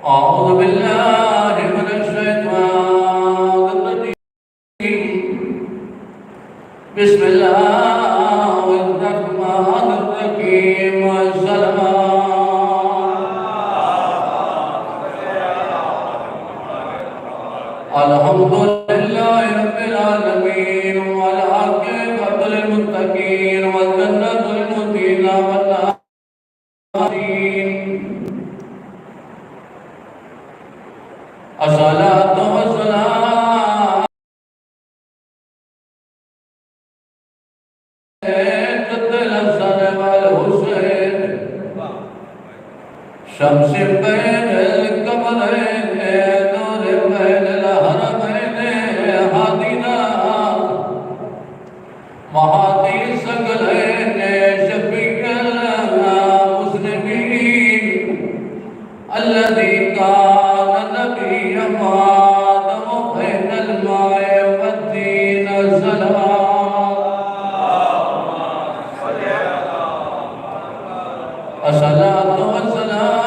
أعوذ بالله من الشيطان الرجيم. بسم الله الرحمن الرحيم. الحمد لله رب العالمين والعاقبة للمتقين والجنة للمتقين الصلاة والسلام جد الحسن والحسين شمس بين القمرين نور بين الحرمين هادينا مهدي الثقلين شفيع المسلمين الذي كان نبيا آدم بين الماء والدين الصلاة والسلام